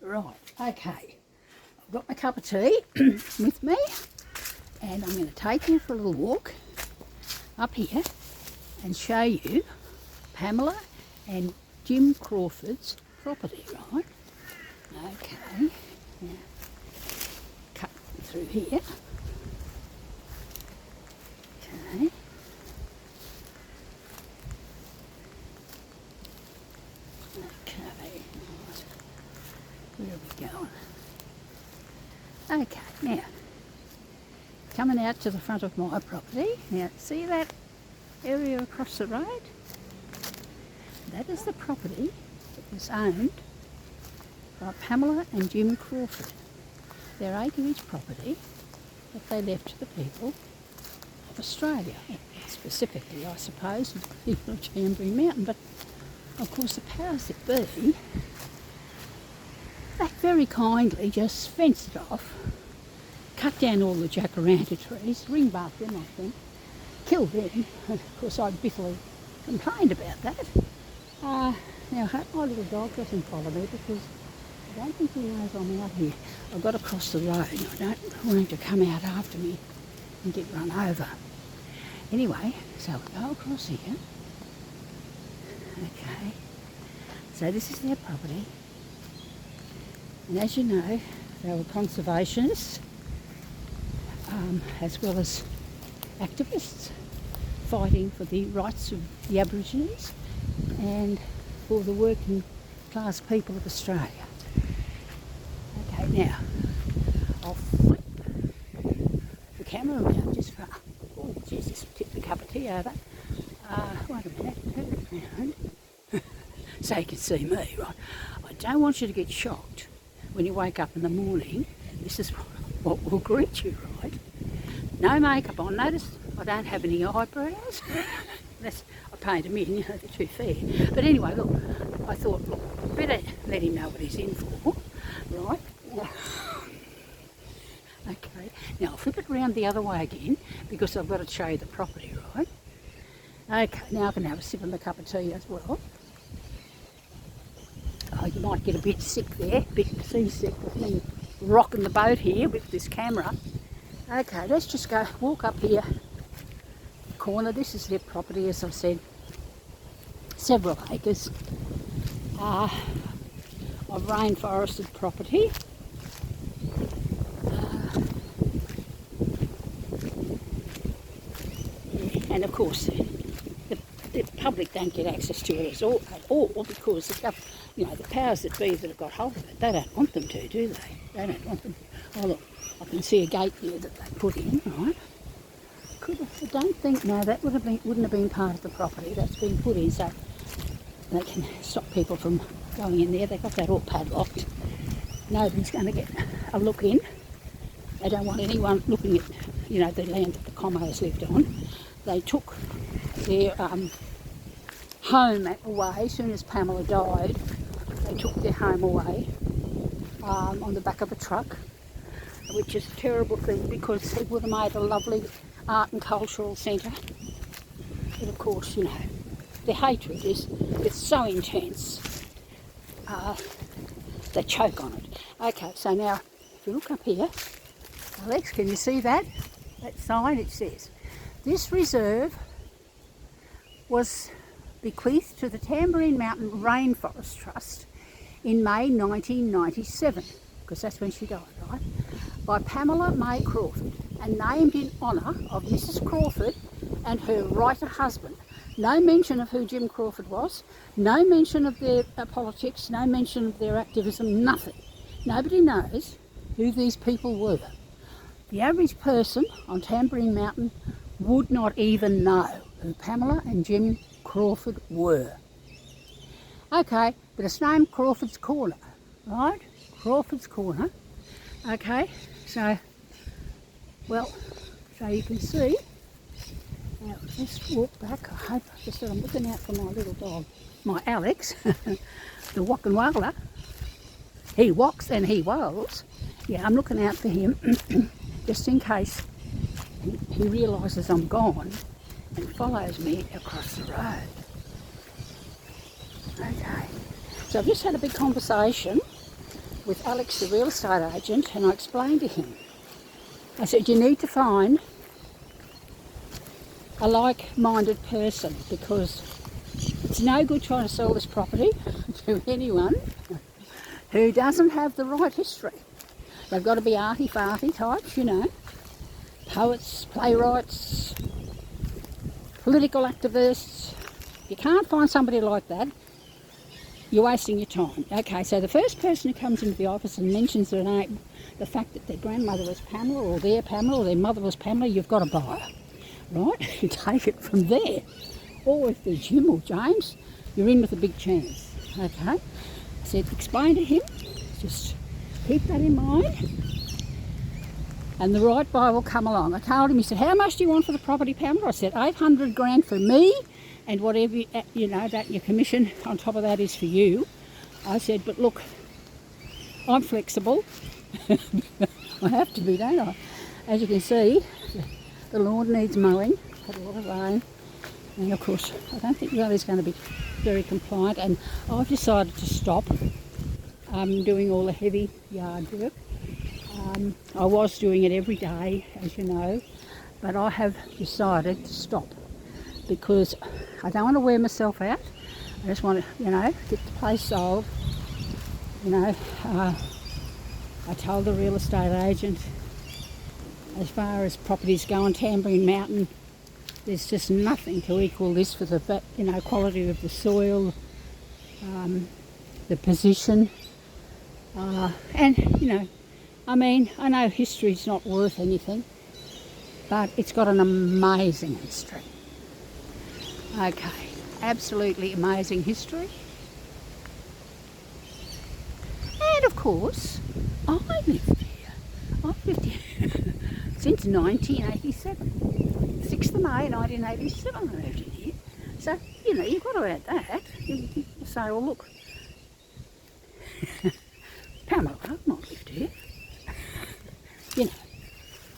Right, okay. I've got my cup of tea with me, and I'm going to take you for a little walk up here and show you Pamela and Jim Crawford's property, right? Okay, now cut through here. Okay. Okay, right. Where are we going? Okay, now, coming out to the front of my property, now see that area across the road? That is the property that was owned by Pamela and Jim Crawford. Their acreage property that they left to the people of Australia, specifically I suppose the people of Chambering Mountain, but of course the powers that be, they very kindly just fenced it off, cut down all the jacaranda trees, ring-barked them I think, killed them, and of course I bitterly complained about that. Now I hope my little dog doesn't follow me because I don't think he knows I'm out here. I've got to cross the road and I don't want him to come out after me and get run over. Anyway, so we go across here. Okay, so this is their property. And as you know, they were conservationists as well as activists fighting for the rights of the Aborigines and for the working class people of Australia. Okay, now I'll flip the camera around just for, oh Jesus, tip the cup of tea over. Wait a minute, turn it around so you can see me, right? I don't want you to get shocked when you wake up in the morning. This is what will greet you, right? No makeup on. Notice I don't have any eyebrows. I paint them in, you know, they're too fair. But anyway, look, I thought, look, better let him know what he's in for, right? Okay, now I'll flip it around the other way again because I've got to show you the property, right? Okay, now I can have a sip of the cup of tea as well. Oh, you might get a bit sick there, a bit seasick with me rocking the boat here with this camera. Okay, let's just go walk up here. Corner, this is their property, as I said, several acres of rainforested property. And of course, the public don't get access to it at all because the powers that be that have got hold of it, they don't want them to, do they? They don't want them. Oh look, I can see a gate there that they put in, right? I don't think, no, that wouldn't have been part of the property. That's been put in so they can stop people from going in there. They've got that all padlocked. Nobody's going to get a look in. They don't want anyone looking at, you know, the land that the Commos lived on. They took their home away as soon as Pamela died. They took their home away on the back of a truck, which is a terrible thing because it would have made a lovely art and cultural centre. But of course, you know, their hatred it's so intense, they choke on it. Okay, so now if you look up here, Alex, can you see that? That sign, it says, this reserve was bequeathed to the Tamborine Mountain Rainforest Trust in May 1997, because that's when she died, right? By Pamela May Crawford, and named in honour of Mrs. Crawford and her writer husband. No mention of who Jim Crawford was, no mention of their politics, no mention of their activism, nothing. Nobody knows who these people were. The average person on Tamborine Mountain would not even know who Pamela and Jim Crawford were. Okay, but it's named Crawford's Corner, right? Crawford's Corner. Okay, so, well, so you can see. Now, let's walk back. I hope, just that I'm looking out for my little dog, my Alex, the walk and waller. He walks and he wails. Yeah, I'm looking out for him just in case he realises I'm gone and follows me across the road. Okay, so I've just had a big conversation with Alex, the real estate agent, and I explained to him. I said, you need to find a like-minded person, because it's no good trying to sell this property to anyone who doesn't have the right history. They've got to be arty-farty types, you know, poets, playwrights, political activists. You can't find somebody like that, you're wasting your time. Okay, so the first person who comes into the office and mentions their name, the fact that their grandmother was Pamela, or their Pamela, or their mother was Pamela, you've got to buy her, right? You take it from there. Or if they're Jim or James, you're in with a big chance. Okay, I said, explain to him, just keep that in mind, and the right buyer will come along. I told him, he said, how much do you want for the property, Pamela? I said, 800 grand for me, and whatever, you know, that your commission on top of that is for you. I said, but look, I'm flexible. I have to be, don't I? As you can see, the lawn needs mowing, had a lot of rain, and of course, I don't think Riley's going to be very compliant, and I've decided to stop doing all the heavy yard work. I was doing it every day, as you know, but I have decided to stop because I don't want to wear myself out. I just want to, you know, get the place sold. You know, I told the real estate agent, as far as properties go on Tamborine Mountain, there's just nothing to equal this for the, you know, quality of the soil, the position, and, you know, I mean, I know history's not worth anything, but it's got an amazing history. Okay, absolutely amazing history. And of course, I lived here. I've lived here since 1987. 6th of May 1987 I moved in here. So, you know, you've got to add that. You say, well, look, Pamela, I've not lived here. You know,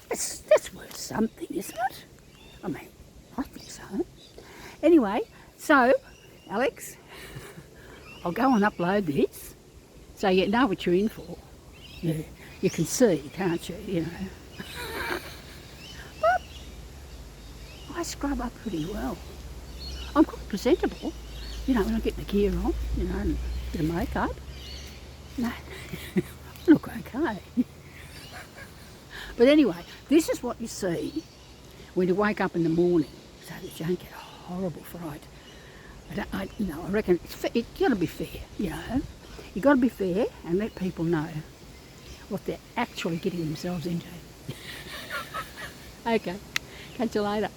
that's worth something, isn't it? I mean, I think so. Anyway, so, Alex, I'll go and upload this so you know what you're in for. You can see, can't you, you know. But I scrub up pretty well. I'm quite presentable, you know, when I get my gear on, you know, and a bit of makeup. No, look okay. But anyway, this is what you see when you wake up in the morning, so that you don't get a horrible fright. You know, I reckon it's got to be fair, you know. You've got to be fair and let people know what they're actually getting themselves into. Okay, catch you later.